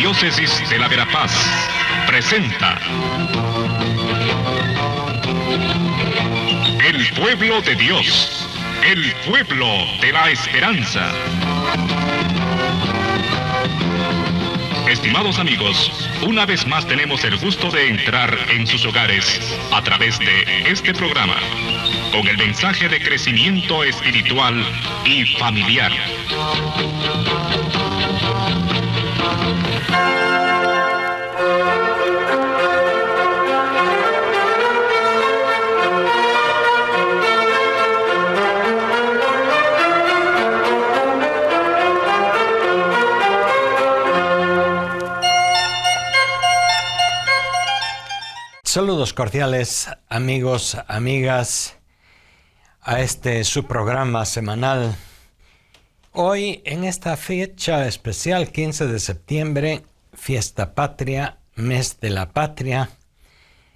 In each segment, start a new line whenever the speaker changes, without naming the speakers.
Arquidiócesis de la Verapaz presenta El Pueblo de Dios, el pueblo de la esperanza. Estimados amigos, una vez más tenemos el gusto de entrar en sus hogares a través de este programa, con el mensaje de crecimiento espiritual y familiar.
Saludos cordiales, amigos, amigas, a su programa semanal. Hoy, en esta fecha especial, 15 de septiembre, fiesta patria, mes de la patria.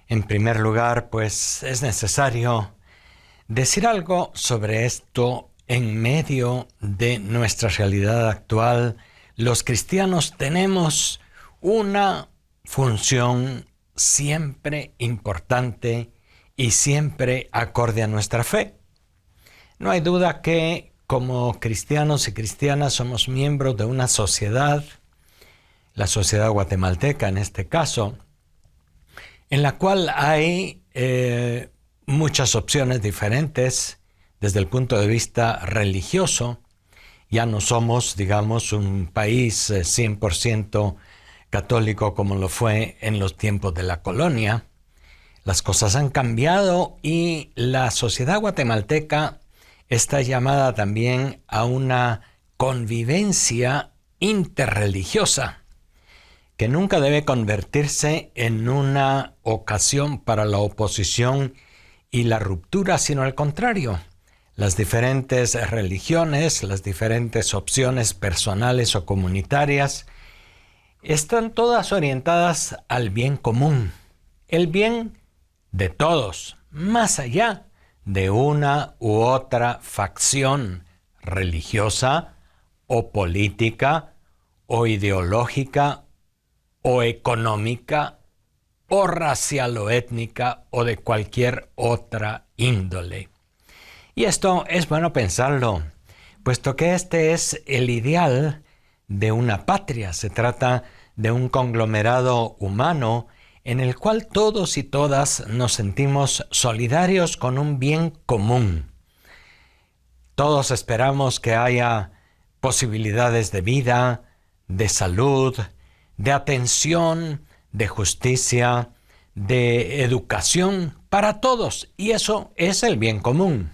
En primer lugar, pues es necesario decir algo sobre esto en medio de nuestra realidad actual. Los cristianos tenemos una función siempre importante y siempre acorde a nuestra fe. No hay duda que como cristianos y cristianas somos miembros de una sociedad, la sociedad guatemalteca en este caso, en la cual hay muchas opciones diferentes desde el punto de vista religioso. Ya no somos, digamos, un país 100% católico como lo fue en los tiempos de la colonia. Las cosas han cambiado y la sociedad guatemalteca está llamada también a una convivencia interreligiosa que nunca debe convertirse en una ocasión para la oposición y la ruptura, sino al contrario. Las diferentes religiones, las diferentes opciones personales o comunitarias están todas orientadas al bien común, el bien de todos, más allá de una u otra facción religiosa o política o ideológica o económica o racial o étnica o de cualquier otra índole. Y esto es bueno pensarlo, puesto que este es el ideal de una patria. Se trata de un conglomerado humano en el cual todos y todas nos sentimos solidarios con un bien común. Todos esperamos que haya posibilidades de vida, de salud, de atención, de justicia, de educación para todos, y eso es el bien común.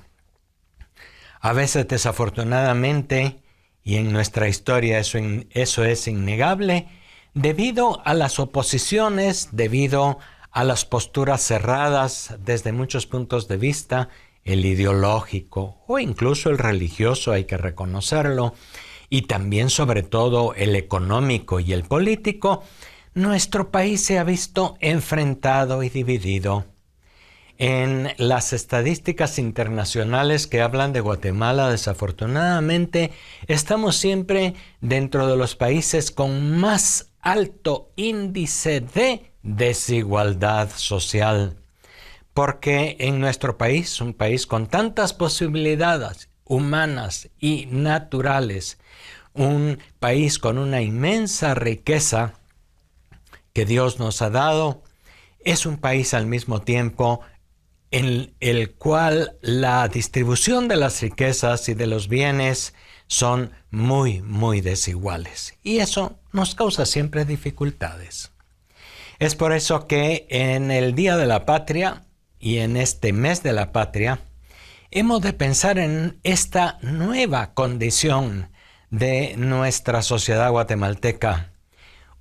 A veces, desafortunadamente, y en nuestra historia eso es innegable, debido a las oposiciones, debido a las posturas cerradas desde muchos puntos de vista, el ideológico o incluso el religioso, hay que reconocerlo, y también sobre todo el económico y el político, nuestro país se ha visto enfrentado y dividido. En las estadísticas internacionales que hablan de Guatemala, desafortunadamente, estamos siempre dentro de los países con más alto índice de desigualdad social. Porque en nuestro país, un país con tantas posibilidades humanas y naturales, un país con una inmensa riqueza que Dios nos ha dado, es un país al mismo tiempo en el cual la distribución de las riquezas y de los bienes son muy, muy desiguales. Y eso nos causa siempre dificultades. Es por eso que en el Día de la Patria y en este mes de la patria, hemos de pensar en esta nueva condición de nuestra sociedad guatemalteca.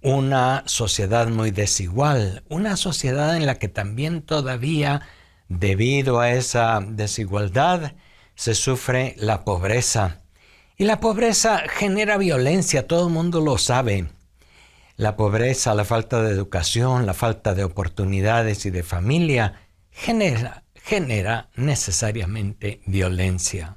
Una sociedad muy desigual, una sociedad en la que también todavía, debido a esa desigualdad, se sufre la pobreza. Y la pobreza genera violencia, todo el mundo lo sabe. La pobreza, la falta de educación, la falta de oportunidades y de familia genera necesariamente violencia.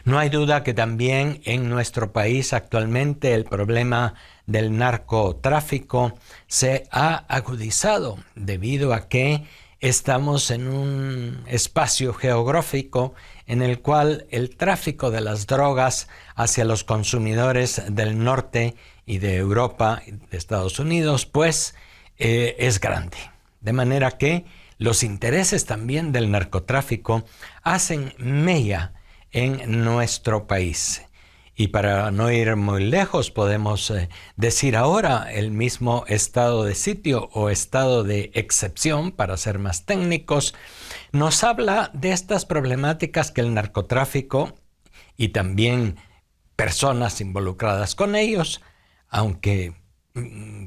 No hay duda que también en nuestro país actualmente el problema del narcotráfico se ha agudizado debido a que estamos en un espacio geográfico en el cual el tráfico de las drogas hacia los consumidores del norte y de Europa y de Estados Unidos es grande. De manera que los intereses también del narcotráfico hacen mella en nuestro país. Y para no ir muy lejos, podemos decir ahora el mismo estado de sitio o estado de excepción, para ser más técnicos, nos habla de estas problemáticas que el narcotráfico y también personas involucradas con ellos, aunque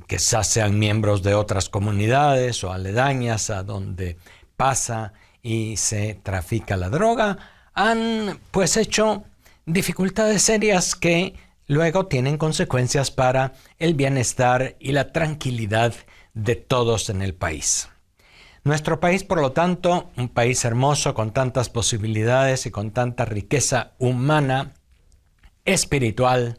quizás sean miembros de otras comunidades o aledañas a donde pasa y se trafica la droga, han hecho dificultades serias que luego tienen consecuencias para el bienestar y la tranquilidad de todos en el país. Nuestro país, por lo tanto, un país hermoso con tantas posibilidades y con tanta riqueza humana, espiritual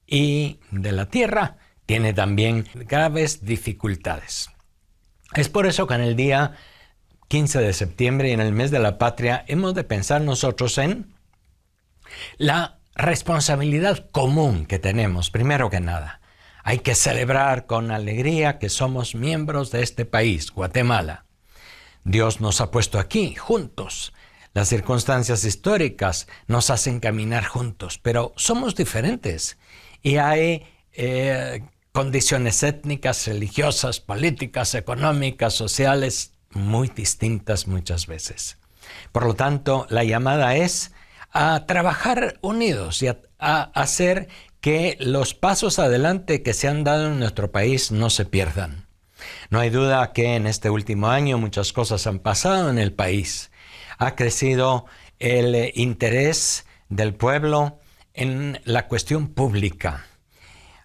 y de la tierra, tiene también graves dificultades. Es por eso que en el día 15 de septiembre y en el mes de la patria hemos de pensar nosotros en la responsabilidad común que tenemos. Primero que nada, hay que celebrar con alegría que somos miembros de este país, Guatemala. Dios nos ha puesto aquí, juntos. Las circunstancias históricas nos hacen caminar juntos, pero somos diferentes y hay condiciones étnicas, religiosas, políticas, económicas, sociales, muy distintas muchas veces. Por lo tanto, la llamada es a trabajar unidos y a hacer que los pasos adelante que se han dado en nuestro país no se pierdan. No hay duda que en este último año muchas cosas han pasado en el país. Ha crecido el interés del pueblo en la cuestión pública.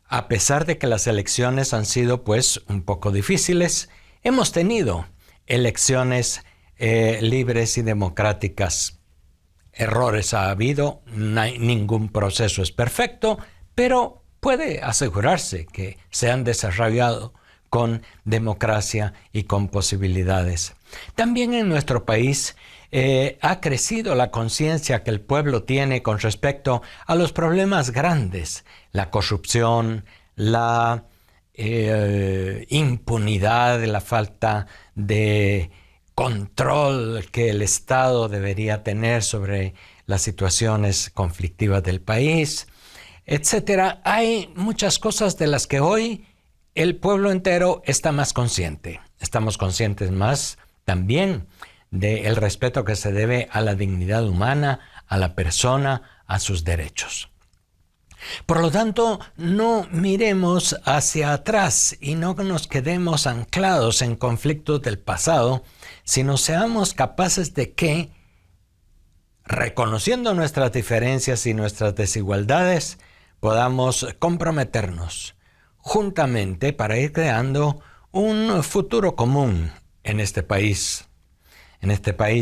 A pesar de que las elecciones han sido un poco difíciles, hemos tenido elecciones libres y democráticas. Errores ha habido, ningún proceso es perfecto, pero puede asegurarse que se han desarrollado con democracia y con posibilidades. También en nuestro país ha crecido la conciencia que el pueblo tiene con respecto a los problemas grandes, la corrupción, la impunidad, la falta de control que el Estado debería tener sobre las situaciones conflictivas del país, etcétera. Hay muchas cosas de las que hoy el pueblo entero está más consciente. Estamos conscientes más también del respeto que se debe a la dignidad humana, a la persona, a sus derechos. Por lo tanto, no miremos hacia atrás y no nos quedemos anclados en conflictos del pasado, sino seamos capaces de que, reconociendo nuestras diferencias y nuestras desigualdades, podamos comprometernos juntamente para ir creando un futuro común en este país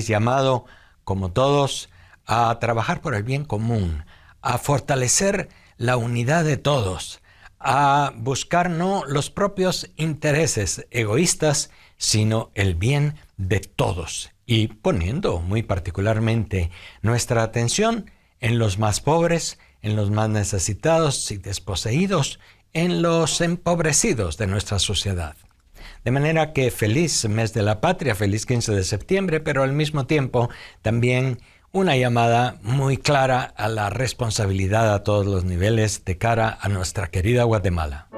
llamado, como todos, a trabajar por el bien común, a fortalecer la unidad de todos, a buscar no los propios intereses egoístas, sino el bien de todos, y poniendo muy particularmente nuestra atención en los más pobres, en los más necesitados y desposeídos, en los empobrecidos de nuestra sociedad. De manera que feliz mes de la patria, feliz 15 de septiembre, pero al mismo tiempo también una llamada muy clara a la responsabilidad a todos los niveles de cara a nuestra querida Guatemala.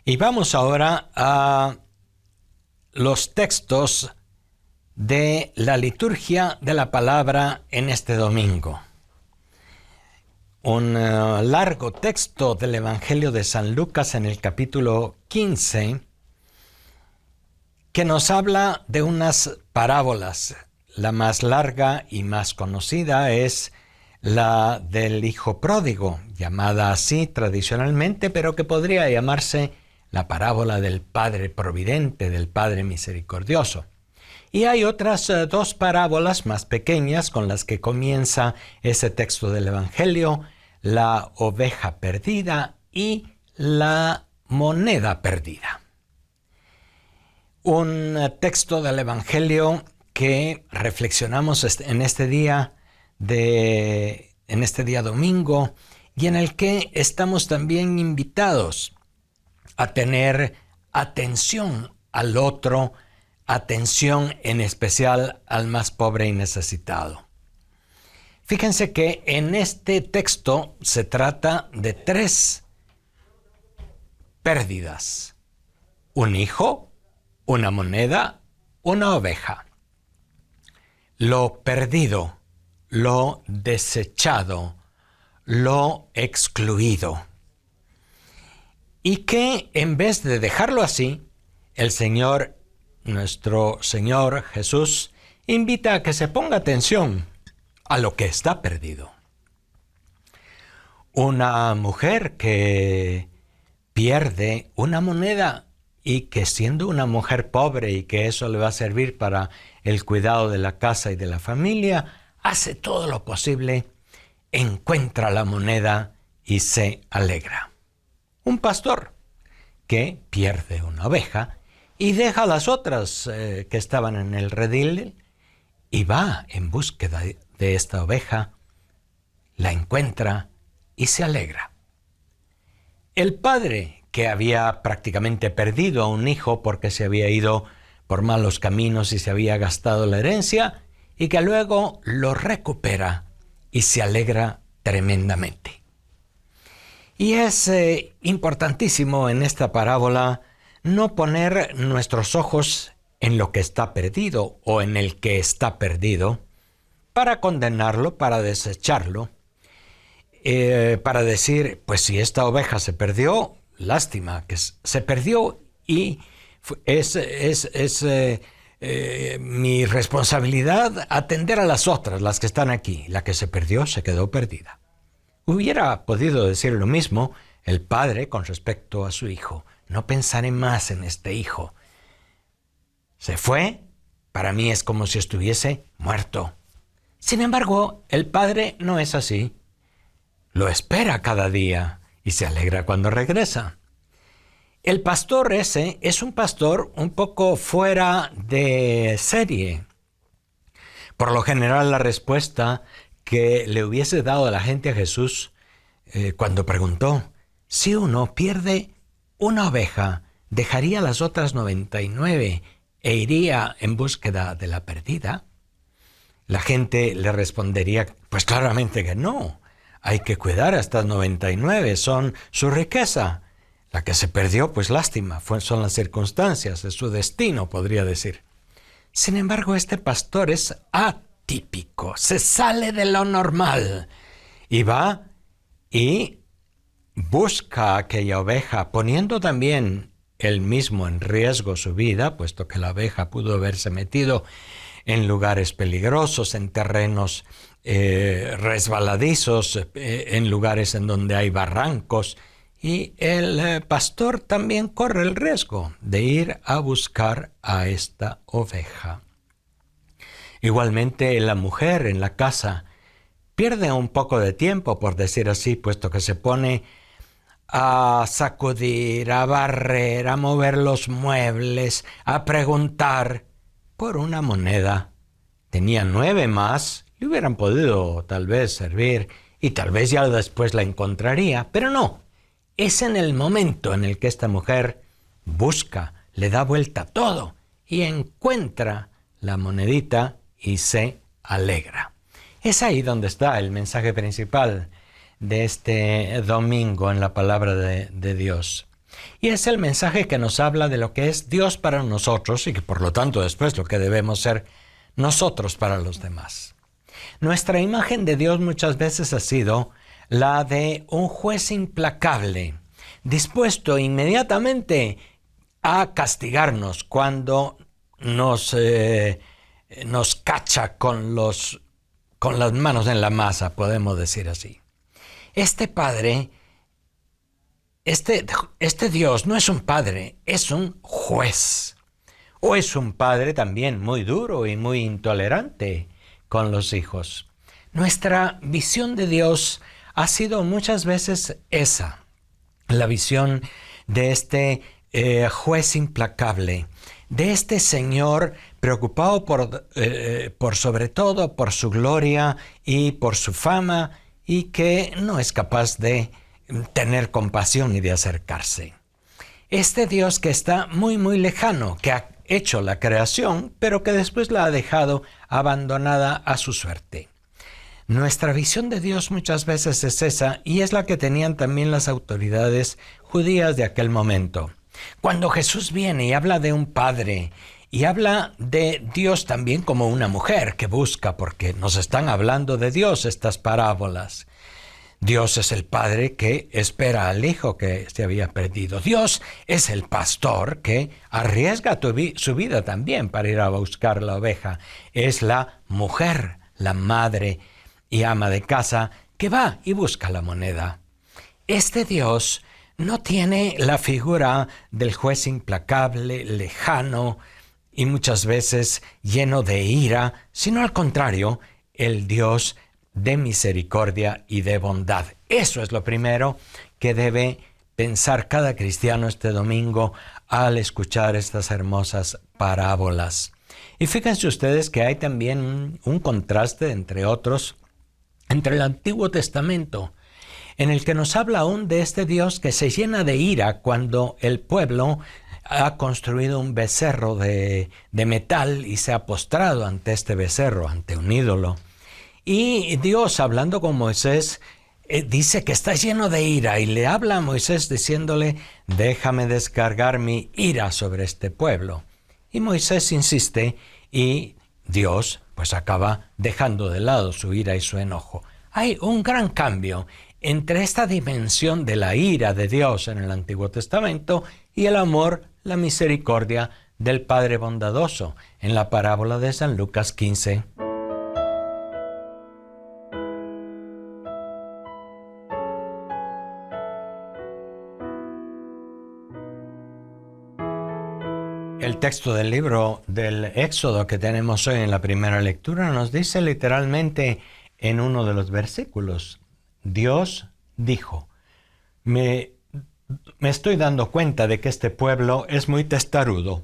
Y vamos ahora a los textos de la liturgia de la palabra en este domingo. Un largo texto del Evangelio de San Lucas en el capítulo 15 que nos habla de unas parábolas. La más larga y más conocida es la del hijo pródigo, llamada así tradicionalmente, pero que podría llamarse la parábola del Padre Providente, del Padre Misericordioso. Y hay otras dos parábolas más pequeñas con las que comienza ese texto del Evangelio, la oveja perdida y la moneda perdida. Un texto del Evangelio que reflexionamos en este día domingo, y en el que estamos también invitados a tener atención al otro, atención en especial al más pobre y necesitado. Fíjense que en este texto se trata de 3 pérdidas: un hijo, una moneda, una oveja. Lo perdido, lo desechado, lo excluido. Y que en vez de dejarlo así, el Señor, nuestro Señor Jesús, invita a que se ponga atención a lo que está perdido. Una mujer que pierde una moneda y que, siendo una mujer pobre y que eso le va a servir para el cuidado de la casa y de la familia, hace todo lo posible, encuentra la moneda y se alegra. Un pastor que pierde una oveja y deja las otras que estaban en el redil y va en búsqueda de esta oveja, la encuentra y se alegra. El padre, que había prácticamente perdido a un hijo porque se había ido por malos caminos y se había gastado la herencia, y que luego lo recupera y se alegra tremendamente. Y es importantísimo en esta parábola no poner nuestros ojos en lo que está perdido o en el que está perdido para condenarlo, para desecharlo, para decir, pues si esta oveja se perdió, lástima que se perdió y es mi responsabilidad atender a las otras, las que están aquí. La que se perdió se quedó perdida. Hubiera podido decir lo mismo el padre con respecto a su hijo. No pensaré más en este hijo. Se fue, para mí es como si estuviese muerto. Sin embargo, el padre no es así. Lo espera cada día y se alegra cuando regresa. El pastor ese es un pastor un poco fuera de serie. Por lo general, la respuesta que le hubiese dado a la gente a Jesús cuando preguntó, si uno pierde una oveja, ¿dejaría las otras 99 e iría en búsqueda de la perdida? La gente le respondería, pues claramente que no. Hay que cuidar a estas 99, son su riqueza. La que se perdió, pues lástima, son las circunstancias, es su destino, podría decir. Sin embargo, este pastor es atípico, se sale de lo normal y va y busca a aquella oveja, poniendo también él mismo en riesgo su vida, puesto que la oveja pudo haberse metido en lugares peligrosos, en terrenos resbaladizos, en lugares en donde hay barrancos. Y el pastor también corre el riesgo de ir a buscar a esta oveja. Igualmente, la mujer en la casa pierde un poco de tiempo, por decir así, puesto que se pone a sacudir, a barrer, a mover los muebles, a preguntar por una moneda. Tenía 9 más, le hubieran podido tal vez servir y tal vez ya después la encontraría, pero no. Es en el momento en el que esta mujer busca, le da vuelta a todo y encuentra la monedita y se alegra. Es ahí donde está el mensaje principal de este domingo en la palabra de Dios. Y es el mensaje que nos habla de lo que es Dios para nosotros y que por lo tanto después lo que debemos ser nosotros para los demás. Nuestra imagen de Dios muchas veces ha sido la de un juez implacable, dispuesto inmediatamente a castigarnos cuando nos cacha con con las manos en la masa, podemos decir así. Este Padre, este Dios no es un padre, es un juez. O es un padre también muy duro y muy intolerante con los hijos. Nuestra visión de Dios ha sido muchas veces esa, la visión de este juez implacable, de este Señor preocupado por sobre todo por su gloria y por su fama, y que no es capaz de tener compasión y de acercarse. Este Dios que está muy muy lejano, que ha hecho la creación, pero que después la ha dejado abandonada a su suerte. Nuestra visión de Dios muchas veces es esa, y es la que tenían también las autoridades judías de aquel momento. Cuando Jesús viene y habla de un padre, y habla de Dios también como una mujer que busca, porque nos están hablando de Dios estas parábolas. Dios es el padre que espera al hijo que se había perdido. Dios es el pastor que arriesga su vida también para ir a buscar la oveja. Es la mujer, la madre y ama de casa que va y busca la moneda. Este Dios no tiene la figura del juez implacable, lejano y muchas veces lleno de ira, sino al contrario, el Dios de misericordia y de bondad. Eso es lo primero que debe pensar cada cristiano este domingo al escuchar estas hermosas parábolas. Y fíjense ustedes que hay también un contraste, entre otros, entre el Antiguo Testamento, en el que nos habla aún de este Dios que se llena de ira cuando el pueblo ha construido un becerro de metal y se ha postrado ante este becerro, ante un ídolo. Y Dios, hablando con Moisés, dice que está lleno de ira y le habla a Moisés diciéndole: déjame descargar mi ira sobre este pueblo. Y Moisés insiste y Dios pues acaba dejando de lado su ira y su enojo. Hay un gran cambio entre esta dimensión de la ira de Dios en el Antiguo Testamento y el amor, la misericordia del Padre bondadoso en la parábola de San Lucas 15. El texto del libro del Éxodo que tenemos hoy en la primera lectura nos dice literalmente en uno de los versículos: Dios dijo, me estoy dando cuenta de que este pueblo es muy testarudo.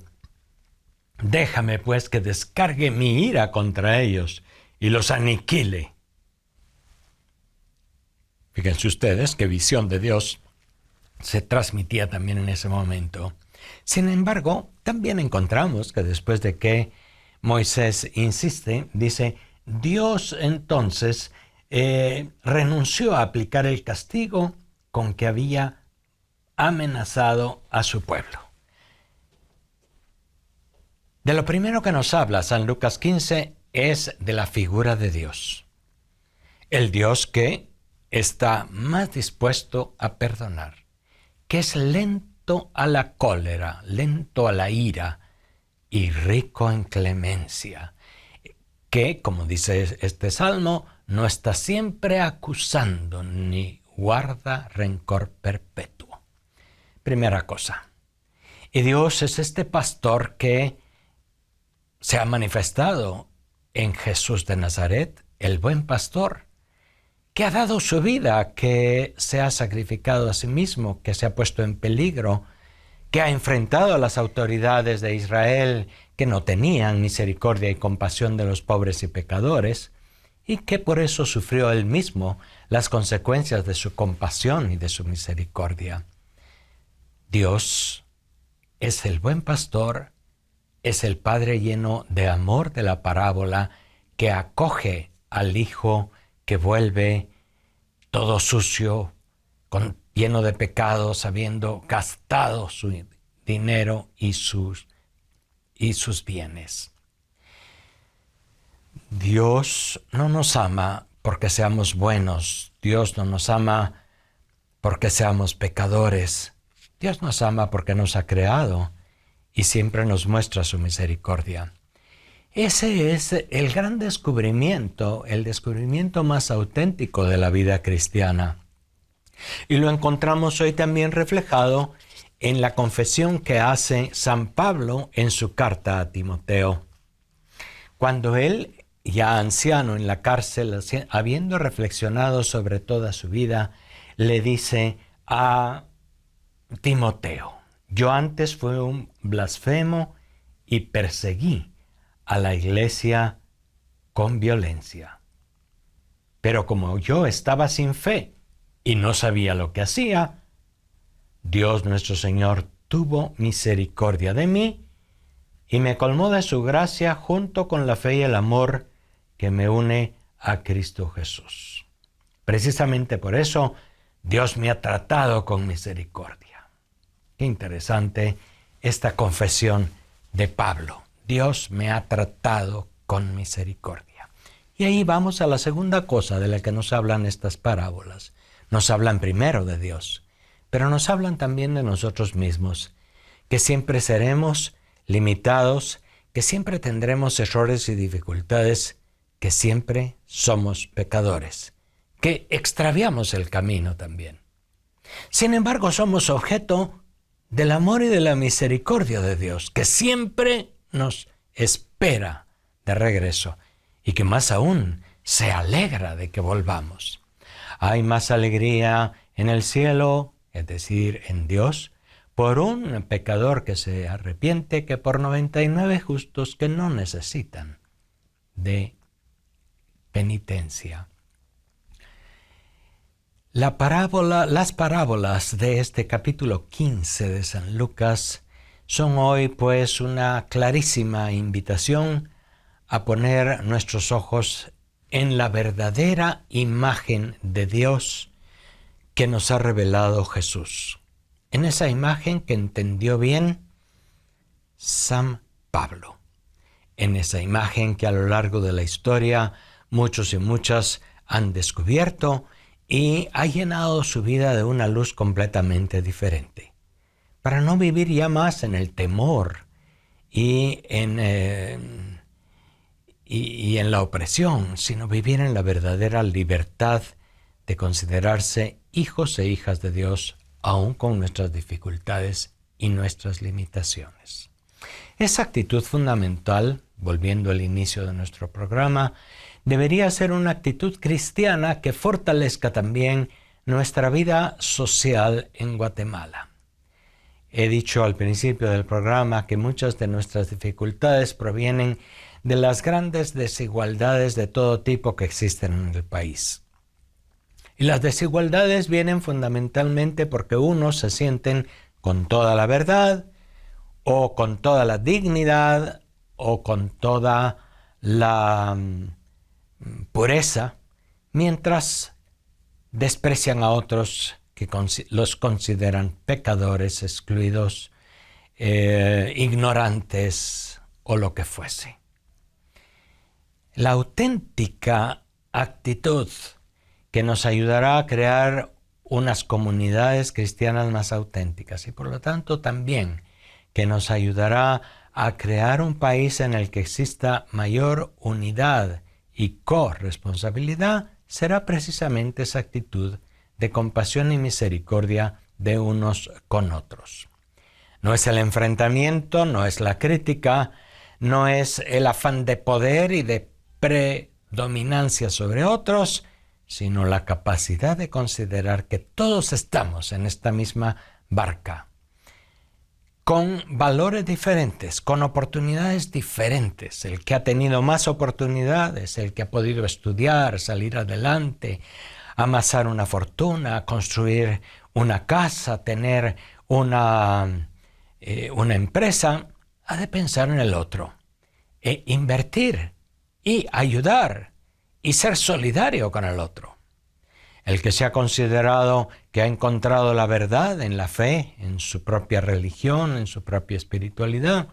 Déjame pues que descargue mi ira contra ellos y los aniquile. Fíjense ustedes qué visión de Dios se transmitía también en ese momento. Sin embargo, también encontramos que después de que Moisés insiste, dice: Dios entonces renunció a aplicar el castigo con que había amenazado a su pueblo. De lo primero que nos habla San Lucas 15 es de la figura de Dios. El Dios que está más dispuesto a perdonar, que es lento a la cólera, lento a la ira y rico en clemencia, que, como dice este salmo, no está siempre acusando ni guarda rencor perpetuo. Primera cosa. Y Dios es este pastor que se ha manifestado en Jesús de Nazaret, el buen pastor, que ha dado su vida, que se ha sacrificado a sí mismo, que se ha puesto en peligro, que ha enfrentado a las autoridades de Israel que no tenían misericordia y compasión de los pobres y pecadores, y que por eso sufrió él mismo las consecuencias de su compasión y de su misericordia. Dios es el buen pastor, es el Padre lleno de amor de la parábola, que acoge al Hijo que vuelve todo sucio, lleno de pecados, habiendo gastado su dinero y sus bienes. Dios no nos ama porque seamos buenos. Dios no nos ama porque seamos pecadores. Dios nos ama porque nos ha creado y siempre nos muestra su misericordia. Ese es el gran descubrimiento, el descubrimiento más auténtico de la vida cristiana. Y lo encontramos hoy también reflejado en la confesión que hace San Pablo en su carta a Timoteo. Cuando él, ya anciano en la cárcel, habiendo reflexionado sobre toda su vida, le dice a Timoteo: yo antes fui un blasfemo y perseguí a la iglesia con violencia. Pero como yo estaba sin fe y no sabía lo que hacía, Dios nuestro Señor tuvo misericordia de mí y me colmó de su gracia junto con la fe y el amor que me une a Cristo Jesús. Precisamente por eso Dios me ha tratado con misericordia. Qué interesante esta confesión de Pablo. Dios me ha tratado con misericordia. Y ahí vamos a la segunda cosa de la que nos hablan estas parábolas. Nos hablan primero de Dios, pero nos hablan también de nosotros mismos, que siempre seremos limitados, que siempre tendremos errores y dificultades, que siempre somos pecadores, que extraviamos el camino también. Sin embargo, somos objeto del amor y de la misericordia de Dios, que siempre nos espera de regreso y que más aún se alegra de que volvamos. Hay más alegría en el cielo, es decir, en Dios, por un pecador que se arrepiente que por 99 justos que no necesitan de penitencia. Las parábolas de este capítulo 15 de San Lucas son hoy pues una clarísima invitación a poner nuestros ojos en la verdadera imagen de Dios que nos ha revelado Jesús. En esa imagen que entendió bien San Pablo. En esa imagen que a lo largo de la historia muchos y muchas han descubierto y ha llenado su vida de una luz completamente diferente. Para no vivir ya más en el temor y en la opresión, sino vivir en la verdadera libertad de considerarse hijos e hijas de Dios, aun con nuestras dificultades y nuestras limitaciones. Esa actitud fundamental, volviendo al inicio de nuestro programa, debería ser una actitud cristiana que fortalezca también nuestra vida social en Guatemala. He dicho al principio del programa que muchas de nuestras dificultades provienen de las grandes desigualdades de todo tipo que existen en el país. Y las desigualdades vienen fundamentalmente porque unos se sienten con toda la verdad, o con toda la dignidad, o con toda la pureza, mientras desprecian a otros que los consideran pecadores, excluidos, ignorantes o lo que fuese. La auténtica actitud que nos ayudará a crear unas comunidades cristianas más auténticas y por lo tanto también que nos ayudará a crear un país en el que exista mayor unidad y corresponsabilidad será precisamente esa actitud de compasión y misericordia de unos con otros. No es el enfrentamiento, no es la crítica, no es el afán de poder y de predominancia sobre otros, sino la capacidad de considerar que todos estamos en esta misma barca, con valores diferentes, con oportunidades diferentes. El que ha tenido más oportunidades, el que ha podido estudiar, salir adelante, amasar una fortuna, construir una casa, tener una empresa, ha de pensar en el otro, e invertir y ayudar y ser solidario con el otro. El que se ha considerado que ha encontrado la verdad en la fe, en su propia religión, en su propia espiritualidad,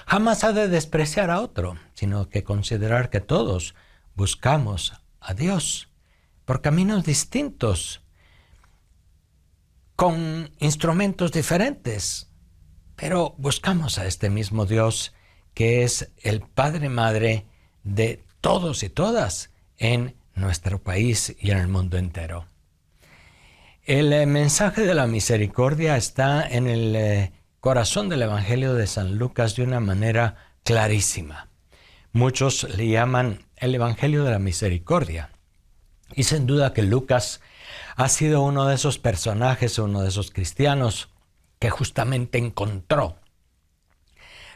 jamás ha de despreciar a otro, sino que considerar que todos buscamos a Dios por caminos distintos, con instrumentos diferentes, pero buscamos a este mismo Dios que es el Padre Madre de todos y todas en nuestro país y en el mundo entero. El mensaje de la misericordia está en el corazón del Evangelio de San Lucas de una manera clarísima. Muchos le llaman el Evangelio de la misericordia. Y sin duda que Lucas ha sido uno de esos personajes, uno de esos cristianos que justamente encontró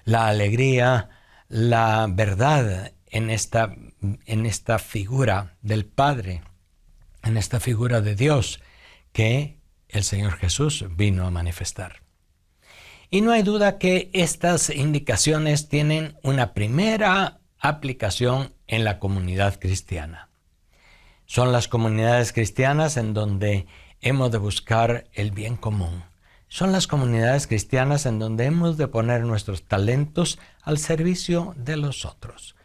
la alegría, la verdad en esta figura del Padre, en esta figura de Dios que el Señor Jesús vino a manifestar. Y no hay duda que estas indicaciones tienen una primera aplicación en la comunidad cristiana. Son las comunidades cristianas en donde hemos de buscar el bien común. Son las comunidades cristianas en donde hemos de poner nuestros talentos al servicio de los otros.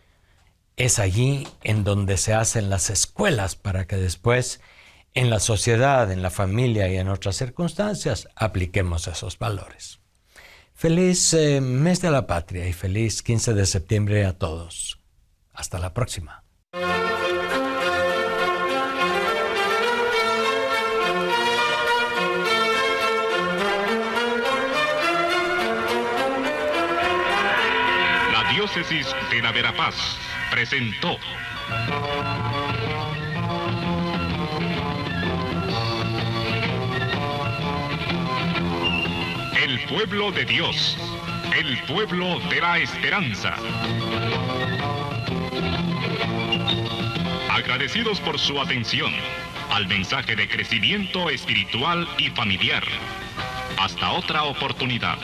Es allí en donde se hacen las escuelas para que después en la sociedad, en la familia y en otras circunstancias apliquemos esos valores. Feliz mes de la patria y feliz 15 de septiembre a todos. Hasta la próxima.
La diócesis de la Verapaz presentó El pueblo de Dios, el pueblo de la esperanza. Agradecidos por su atención al mensaje de crecimiento espiritual y familiar. Hasta otra oportunidad.